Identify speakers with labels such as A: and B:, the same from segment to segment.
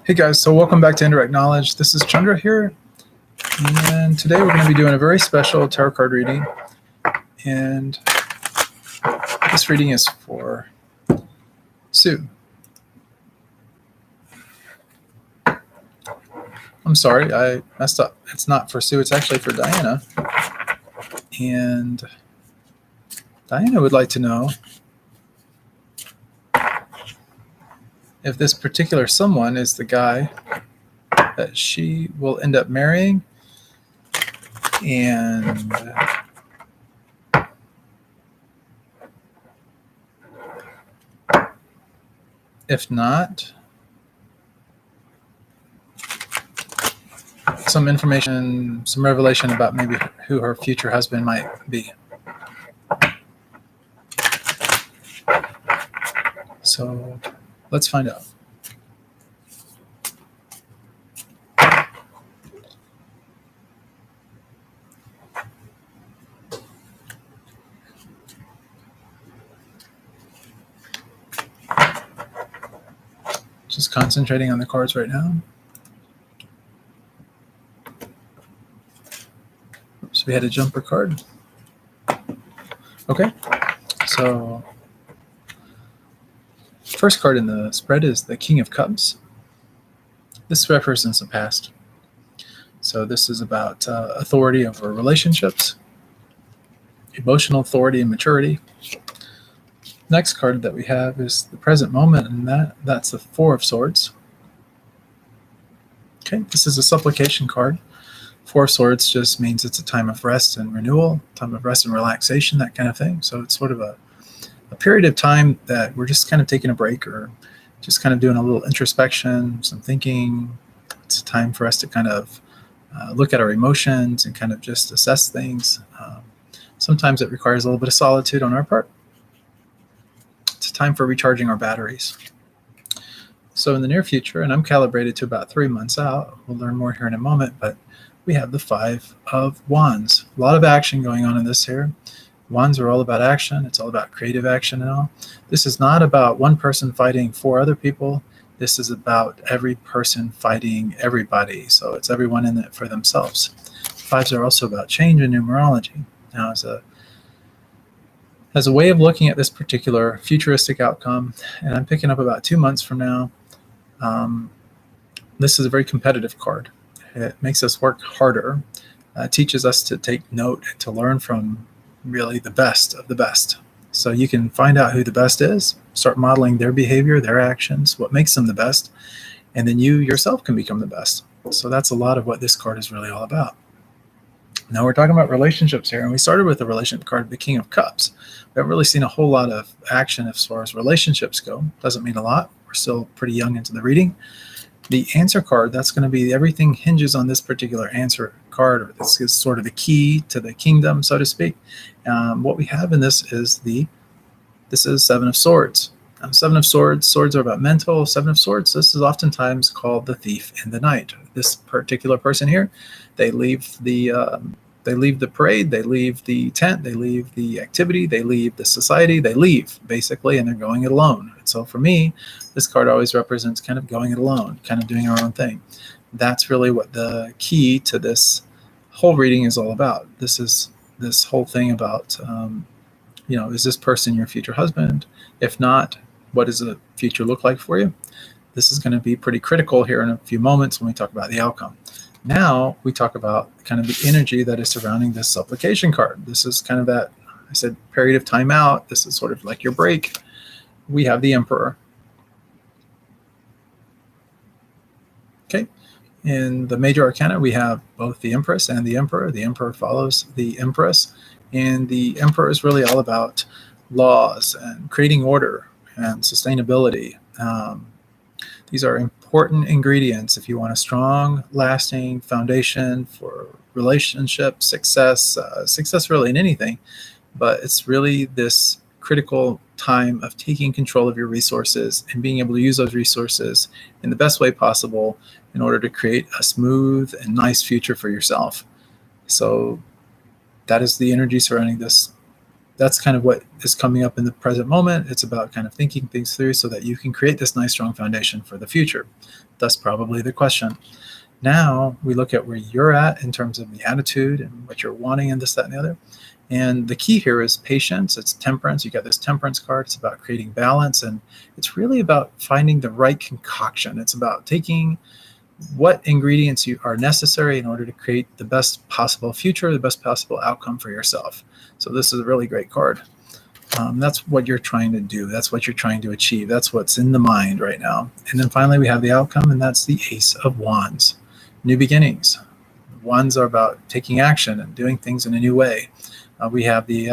A: Hey guys, so welcome back to Indirect Knowledge. This is Chandra here, and today we're going to be doing a very special tarot card reading. And this reading is for Sue. I'm sorry, I messed up. It's not for Sue, it's actually for Diana. And Diana would like to know if this particular someone is the guy that she will end up marrying, and if not, some information, some revelation about maybe who her future husband might be. So let's find out. Just concentrating on the cards right now. Oops, we had a jumper card. Okay, so first card in the spread is the King of Cups. This represents the past. So this is about authority over relationships, emotional authority and maturity. Next card that we have is the present moment, and that's the Four of Swords. Okay, this is a supplication card. Four of Swords just means it's a time of rest and renewal, time of rest and relaxation, that kind of thing. So it's sort of a period of time that we're just kind of taking a break or just kind of doing a little introspection, some thinking. It's a time for us to kind of look at our emotions and kind of just assess things. Sometimes it requires a little bit of solitude on our part. It's a time for recharging our batteries. So in the near future, and I'm calibrated to about 3 months out, we'll learn more here in a moment, but we have the Five of Wands. A lot of action going on in this here. Wands are all about action. It's all about creative action and all. This is not about one person fighting four other people. This is about every person fighting everybody. So it's everyone in it for themselves. Fives are also about change in numerology. Now, as a way of looking at this particular futuristic outcome, and I'm picking up about 2 months from now, this is a very competitive card. It makes us work harder, teaches us to take note and to learn from really the best of the best. So you can find out who the best is, start modeling their behavior, their actions, what makes them the best, and then you yourself can become the best. So that's a lot of what this card is really all about. Now we're talking about relationships here, and we started with the relationship card, the King of Cups. We haven't really seen a whole lot of action as far as relationships go. Doesn't mean a lot. We're still pretty young into the reading. The answer card, that's going to be everything hinges on this particular answer card, or this is sort of the key to the kingdom, so to speak. What we have in this is Seven of Swords. Seven of Swords, swords are about mental. Seven of Swords, this is oftentimes called the thief in the night. This particular person here, they leave the parade, they leave the tent, they leave the activity, they leave the society, they leave basically, and they're going it alone. And so for me, this card always represents kind of going it alone, kind of doing our own thing. That's really what the key to this whole reading is all about. This is this whole thing about, is this person your future husband? If not, what does the future look like for you? This is going to be pretty critical here in a few moments when we talk about the outcome. Now we talk about kind of the energy that is surrounding this supplication card. This is kind of that, I said, period of time out. This is sort of like your break. We have the Emperor. Okay. In the major arcana, we have both the Empress and the Emperor. The Emperor follows the Empress. And the Emperor is really all about laws and creating order and sustainability. These are important ingredients if you want a strong, lasting foundation for relationship success, success really in anything. But it's really this critical time of taking control of your resources and being able to use those resources in the best way possible in order to create a smooth and nice future for yourself. So that is the energy surrounding this that's kind of what is coming up in the present moment. It's about kind of thinking things through so that you can create this nice, strong foundation for the future. That's probably the question. Now we look at where you're at in terms of the attitude and what you're wanting and this, that, and the other. And the key here is patience. It's temperance. You got this temperance card. It's about creating balance. And it's really about finding the right concoction. It's about taking what ingredients are necessary in order to create the best possible future, the best possible outcome for yourself. So this is a really great card. That's what you're trying to do. That's what you're trying to achieve. That's what's in the mind right now. And then finally, we have the outcome, and that's the Ace of Wands. New beginnings. Wands are about taking action and doing things in a new way. We have the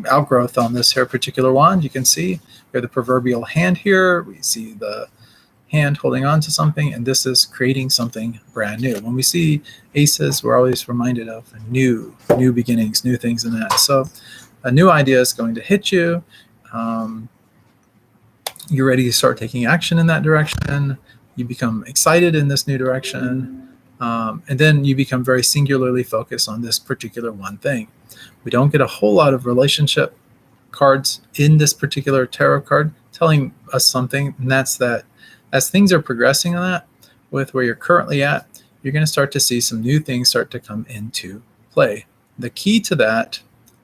A: outgrowth on this here particular wand. You can see we have the proverbial hand here. We see the hand holding on to something, and this is creating something brand new. When we see aces, we're always reminded of new beginnings, new things in that. So a new idea is going to hit you. You're ready to start taking action in that direction. You become excited in this new direction. And then you become very singularly focused on this particular one thing. We don't get a whole lot of relationship cards in this particular tarot card telling us something, and that's that as things are progressing on that with where you're currently at, you're going to start to see some new things start to come into play. The key to that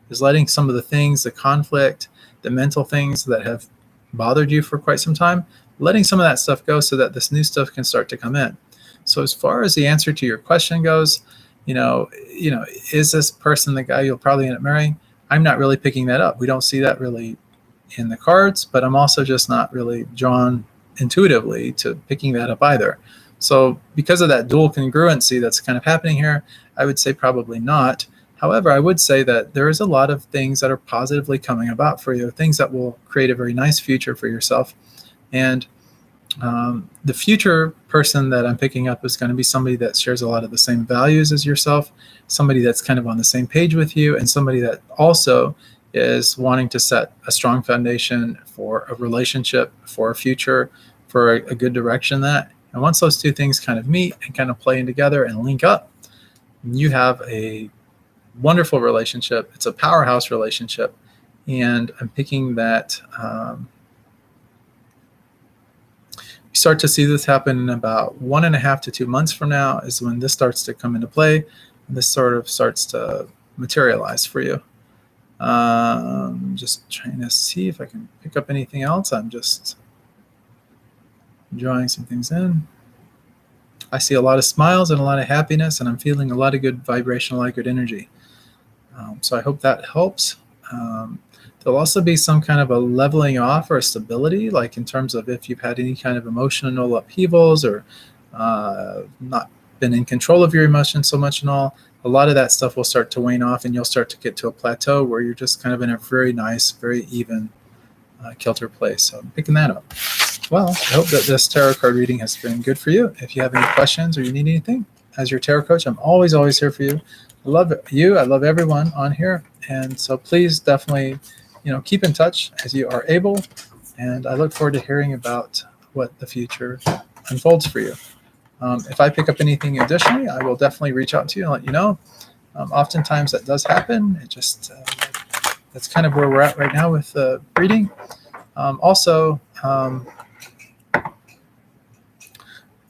A: is letting some of the things, the conflict, the mental things that have bothered you for quite some time, letting some of that stuff go so that this new stuff can start to come in. So as far as the answer to your question goes, is this person the guy you'll probably end up marrying? I'm not really picking that up. We don't see that really in the cards, but I'm also just not really drawn intuitively to picking that up either. So because of that dual congruency that's kind of happening here, I would say probably not. However, I would say that there is a lot of things that are positively coming about for you, things that will create a very nice future for yourself. And the future person that I'm picking up is going to be somebody that shares a lot of the same values as yourself, somebody that's kind of on the same page with you, and somebody that also is wanting to set a strong foundation for a relationship, for a future, for a good direction that. And once those two things kind of meet and kind of play in together and link up, you have a wonderful relationship. It's a powerhouse relationship. And I'm picking that you start to see this happen in about 1.5 to 2 months from now is when this starts to come into play. And this sort of starts to materialize for you. Just trying to see if I can pick up anything else. I'm just drawing some things in. I see a lot of smiles and a lot of happiness, and I'm feeling a lot of good vibration, a lot of good energy. So I hope that helps. There'll also be some kind of a leveling off or a stability, like in terms of if you've had any kind of emotional upheavals or not been in control of your emotions so much and all. A lot of that stuff will start to wane off, and you'll start to get to a plateau where you're just kind of in a very nice, very even kilter place. So I'm picking that up. Well, I hope that this tarot card reading has been good for you. If you have any questions or you need anything, as your tarot coach, I'm always here for you. I love you. I love everyone on here. And so please definitely, keep in touch as you are able. And I look forward to hearing about what the future unfolds for you. If I pick up anything additionally, I will definitely reach out to you and let you know. Oftentimes that does happen. It just, that's kind of where we're at right now with reading. Also,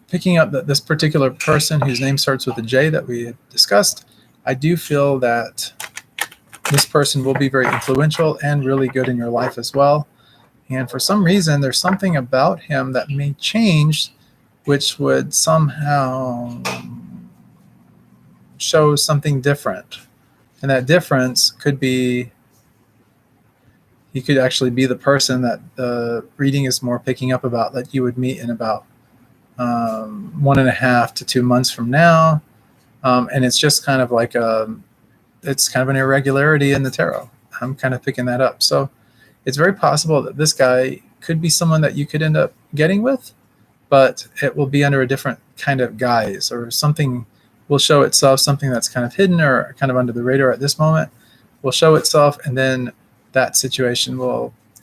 A: picking up this particular person whose name starts with a J that we had discussed, I do feel that this person will be very influential and really good in your life as well. And for some reason, there's something about him that may change, which would somehow show something different. And that difference could be, he could actually be the person that the reading is more picking up about, that you would meet in about 1.5 to 2 months from now. And it's just kind of like it's kind of an irregularity in the tarot. I'm kind of picking that up. So it's very possible that this guy could be someone that you could end up getting with, but it will be under a different kind of guise, or something will show itself, something that's kind of hidden or kind of under the radar at this moment will show itself. And then that situation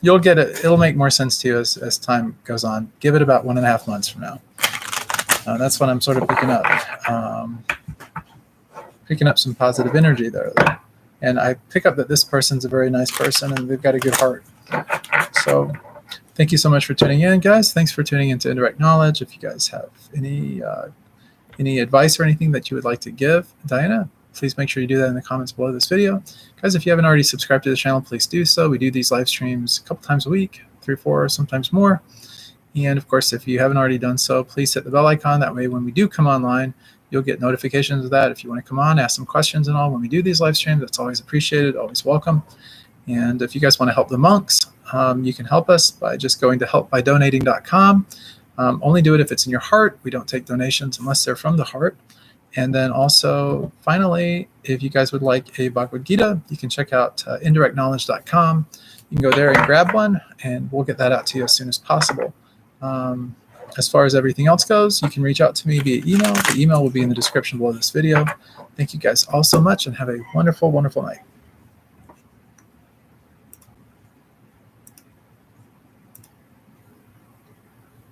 A: you'll get it. It'll make more sense to you as time goes on. Give it about 1.5 months from now. That's what I'm sort of picking up. Picking up some positive energy there. And I pick up that this person's a very nice person and they've got a good heart. So thank you so much for tuning in, guys. Thanks for tuning into Indirect Knowledge. If you guys have any advice or anything that you would like to give Diana, please make sure you do that in the comments below this video. Guys, if you haven't already subscribed to the channel, please do so. We do these live streams a couple times a week, 3 or 4, sometimes more. And of course, if you haven't already done so, please hit the bell icon. That way, when we do come online, you'll get notifications of that. If you want to come on, ask some questions and all when we do these live streams, that's always appreciated, always welcome. And if you guys want to help the monks, you can help us by just going to helpbydonating.com. Only do it if it's in your heart. We don't take donations unless they're from the heart. And then also, finally, if you guys would like a Bhagavad Gita, you can check out indirectknowledge.com. You can go there and grab one, and we'll get that out to you as soon as possible. As far as everything else goes, you can reach out to me via email. The email will be in the description below this video. Thank you guys all so much, and have a wonderful, wonderful night.